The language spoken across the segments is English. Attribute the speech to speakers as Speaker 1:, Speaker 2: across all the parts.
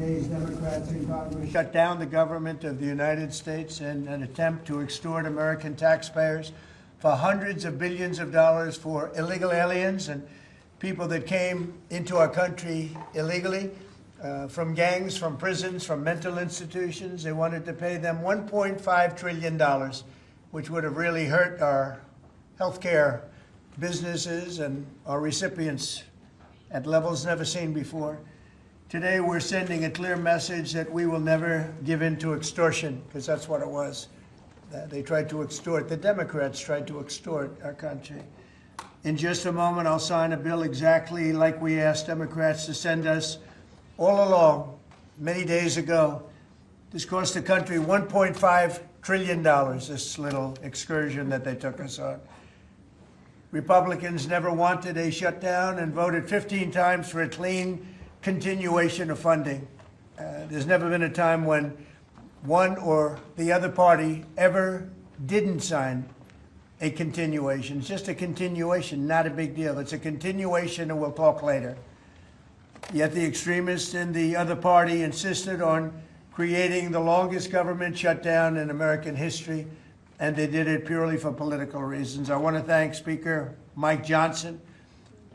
Speaker 1: days, Democrats in Congress shut down the government of the United States in an attempt to extort American taxpayers for hundreds of billions of dollars for illegal aliens and people that came into our country illegally from gangs, from prisons, from mental institutions. They wanted to pay them $1.5 trillion, which would have really hurt our healthcare businesses and our recipients at levels never seen before. Today, we're sending a clear message that we will never give in to extortion, because that's what it was. They tried to extort. The Democrats tried to extort our country. In just a moment, I'll sign a bill exactly like we asked Democrats to send us all along, many days ago. This cost the country $1.5 trillion, this little excursion that they took us on. Republicans never wanted a shutdown and voted 15 times for a clean continuation of funding. There's never been a time when one or the other party ever didn't sign a continuation. It's just a continuation, not a big deal. It's a continuation, and we'll talk later. Yet the extremists in the other party insisted on creating the longest government shutdown in American history, and they did it purely for political reasons. I want to thank Speaker Mike Johnson,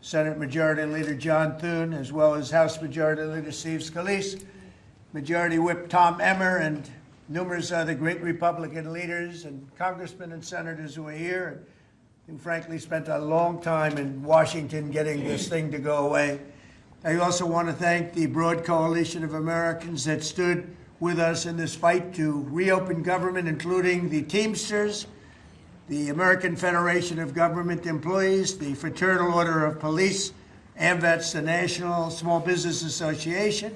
Speaker 1: Senate Majority Leader John Thune, as well as House Majority Leader Steve Scalise, Majority Whip Tom Emmer, and numerous other great Republican leaders and congressmen and senators who are here and who frankly spent a long time in Washington getting this thing to go away. I also want to thank the broad coalition of Americans that stood with us in this fight to reopen government, including the Teamsters, the American Federation of Government Employees, the Fraternal Order of Police, AMVETS, the National Small Business Association,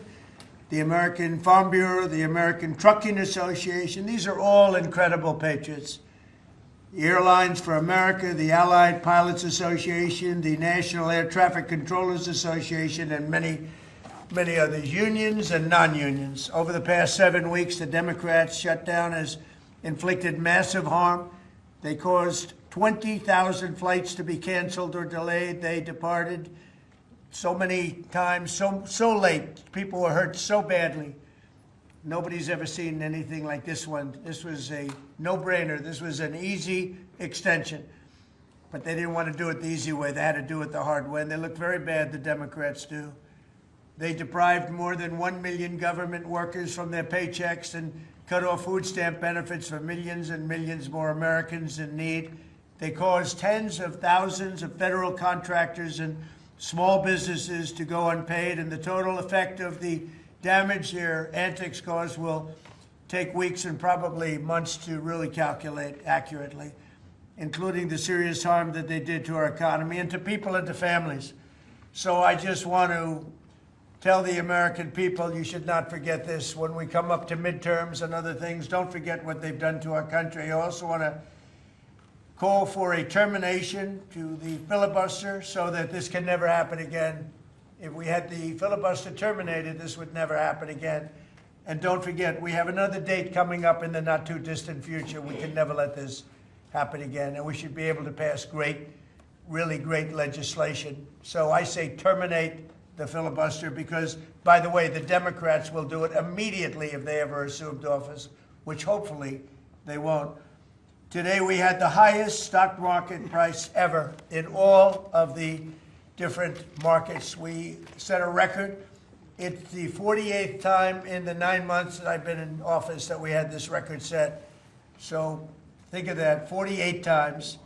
Speaker 1: the American Farm Bureau, the American Trucking Association. These are all incredible patriots. The Airlines for America, the Allied Pilots Association, the National Air Traffic Controllers Association, and many others, unions and non-unions. Over the past 7 weeks, the Democrats' shutdown has inflicted massive harm. They caused 20,000 flights to be canceled or delayed. They departed so many times, so late. People were hurt so badly. Nobody's ever seen anything like this one. This was a no-brainer. This was an easy extension. But they didn't want to do it the easy way. They had to do it the hard way. And they look very bad, the Democrats do. They deprived more than 1 million government workers from their paychecks and cut off food stamp benefits for millions and millions more Americans in need. They caused tens of thousands of federal contractors and small businesses to go unpaid, and the total effect of the damage their antics caused will take weeks and probably months to really calculate accurately, including the serious harm that they did to our economy and to people and to families. So I just want to tell the American people, you should not forget this. When we come up to midterms and other things, don't forget what they've done to our country. I also want to call for a termination to the filibuster so that this can never happen again. If we had the filibuster terminated, this would never happen again. And don't forget, we have another date coming up in the not too distant future. We can never let this happen again. And we should be able to pass great, really great legislation. So I say terminate the filibuster because, by the way, the Democrats will do it immediately if they ever assumed office, which hopefully they won't. Today we had the highest stock market price ever in all of the different markets. We set a record. It's the 48th time in the 9 months that I've been in office that we had this record set. So think of that, 48 times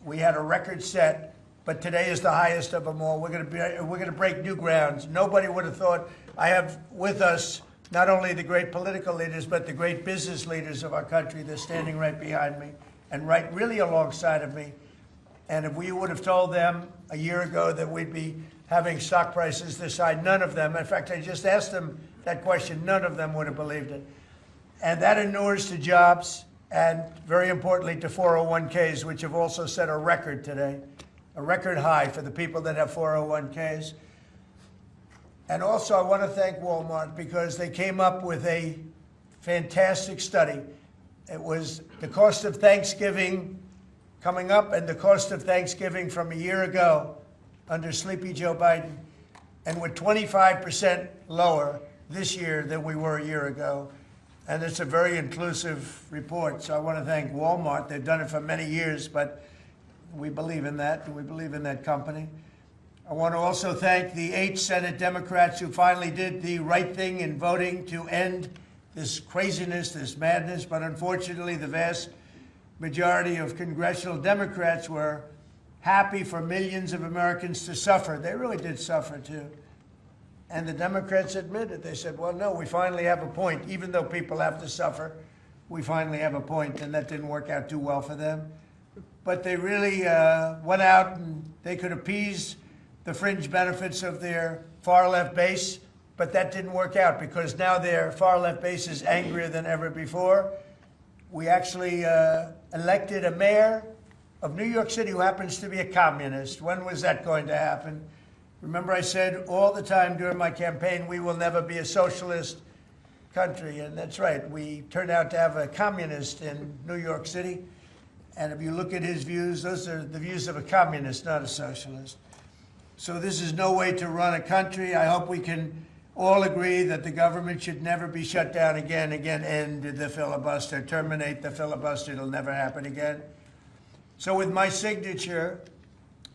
Speaker 1: we had a record set. But today is the highest of them all. We're going to break new grounds. Nobody would have thought. I have with us not only the great political leaders, but the great business leaders of our country. They're standing right behind me and right really alongside of me. And if we would have told them a year ago that we'd be having stock prices this high, none of them, in fact, I just asked them that question, none of them would have believed it. And that inures to jobs and, very importantly, to 401ks, which have also set a record today. A record high for the people that have 401ks. And also I want to thank Walmart because they came up with a fantastic study. It was the cost of Thanksgiving coming up and the cost of Thanksgiving from a year ago under Sleepy Joe Biden. And we're 25% lower this year than we were a year ago. And it's a very inclusive report. So I want to thank Walmart. They've done it for many years, but we believe in that, and we believe in that company. I want to also thank the 8 Senate Democrats who finally did the right thing in voting to end this craziness, this madness. But unfortunately, the vast majority of congressional Democrats were happy for millions of Americans to suffer. They really did suffer, too. And the Democrats admitted. They said, well, no, we finally have a point. Even though people have to suffer, we finally have a point. And that didn't work out too well for them. But they really went out and they could appease the fringe benefits of their far-left base. But that didn't work out because now their far-left base is angrier than ever before. We actually elected a mayor of New York City who happens to be a communist. When was that going to happen? Remember, I said all the time during my campaign, we will never be a socialist country. And that's right. We turned out to have a communist in New York City. And if you look at his views, those are the views of a communist, not a socialist. So this is no way to run a country. I hope we can all agree that the government should never be shut down again, end the filibuster, terminate the filibuster. It'll never happen again. So with my signature,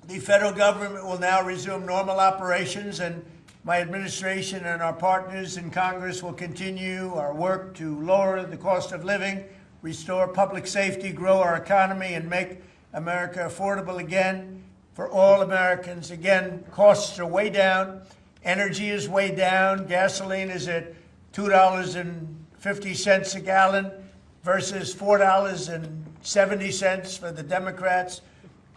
Speaker 1: the federal government will now resume normal operations, and my administration and our partners in Congress will continue our work to lower the cost of living, restore public safety, grow our economy, and make America affordable again for all Americans. Again, costs are way down. Energy is way down. Gasoline is at $2.50 a gallon versus $4.70 for the Democrats.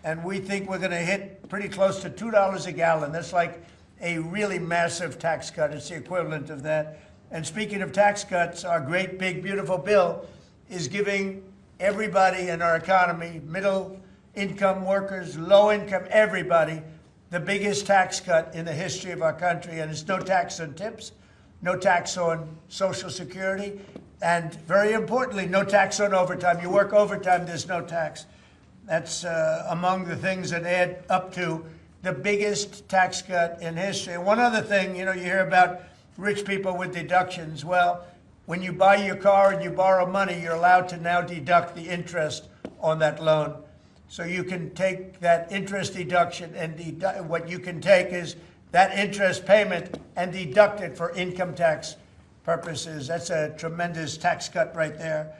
Speaker 1: And we think we're going to hit pretty close to $2 a gallon. That's like a really massive tax cut. It's the equivalent of that. And speaking of tax cuts, our great, big, beautiful bill is giving everybody in our economy, middle income workers, low income, everybody, the biggest tax cut in the history of our country. And it's no tax on tips, no tax on Social Security, and very importantly, no tax on overtime. You work overtime, there's no tax. That's among the things that add up to the biggest tax cut in history. And one other thing, you hear about rich people with deductions. Well, when you buy your car and you borrow money, you're allowed to now deduct the interest on that loan. So you can take that interest deduction, and what you can take is that interest payment and deduct it for income tax purposes. That's a tremendous tax cut right there.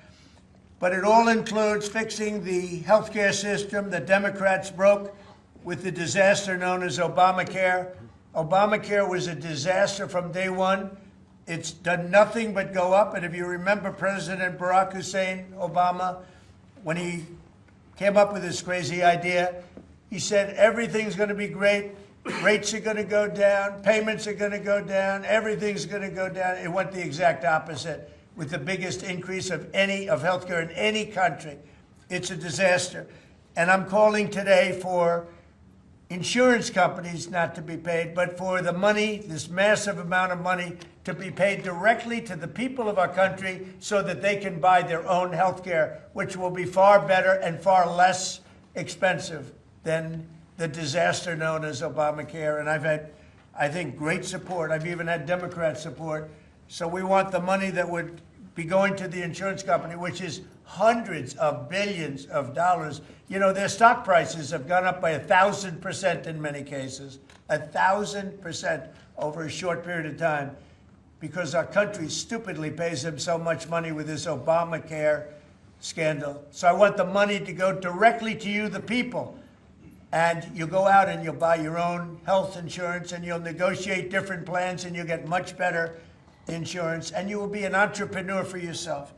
Speaker 1: But it all includes fixing the healthcare system that Democrats broke with the disaster known as Obamacare. Obamacare was a disaster from day one. It's done nothing but go up. And if you remember President Barack Hussein Obama, when he came up with this crazy idea, he said everything's going to be great. Rates are going to go down. Payments are going to go down. Everything's going to go down. It went the exact opposite, with the biggest increase of healthcare in any country. It's a disaster. And I'm calling today for insurance companies not to be paid, but for the money, this massive amount of money, to be paid directly to the people of our country so that they can buy their own health care, which will be far better and far less expensive than the disaster known as Obamacare. And I've had, I think, great support. I've even had Democrat support. So we want the money that would be going to the insurance company, which is hundreds of billions of dollars. Their stock prices have gone up by 1,000% in many cases, 1,000% over a short period of time, because our country stupidly pays them so much money with this Obamacare scandal. So I want the money to go directly to you, the people. And you go out and you'll buy your own health insurance, and you'll negotiate different plans, and you'll get much better insurance, and you will be an entrepreneur for yourself.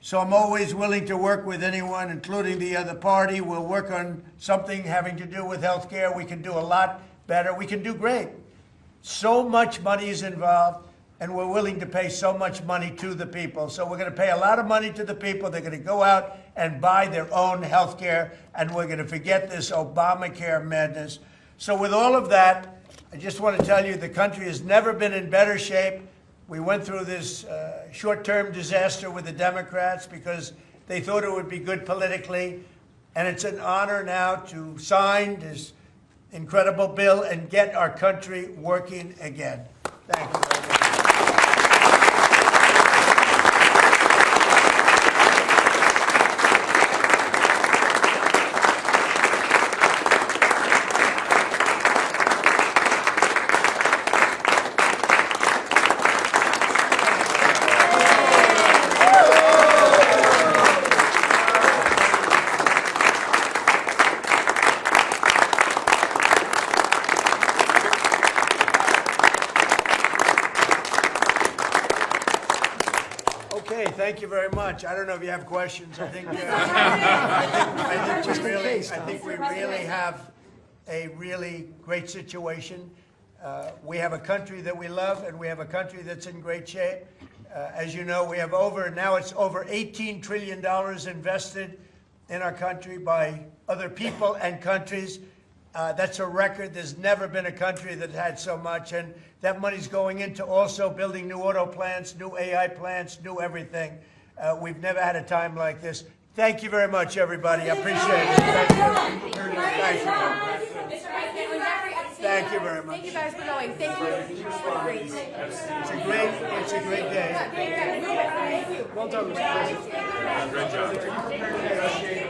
Speaker 1: So I'm always willing to work with anyone, including the other party. We'll work on something having to do with health care. We can do a lot better. We can do great. So much money is involved, and we're willing to pay so much money to the people. So we're going to pay a lot of money to the people. They're going to go out and buy their own health care, and we're going to forget this Obamacare madness. So with all of that, I just want to tell you the country has never been in better shape. We went through this short-term disaster with the Democrats because they thought it would be good politically. And it's an honor now to sign this incredible bill and get our country working again. Thank you very much. Okay, thank you very much. I don't know if you have questions. I think we really have a really great situation. We have a country that we love, and we have a country that's in great shape. As you know, we have now it's over $18 trillion invested in our country by other people and countries. That's a record. There's never been a country that had so much, and that money's going into also building new auto plants, new AI plants, new everything. We've never had a time like this. Thank you very much, everybody. I appreciate it. Thank you. Thank you. Thank you very much.
Speaker 2: Thank you guys for going. Thank you.
Speaker 1: It's a great day.
Speaker 2: Thank you.
Speaker 3: Well done, Mr. President.
Speaker 4: Great job.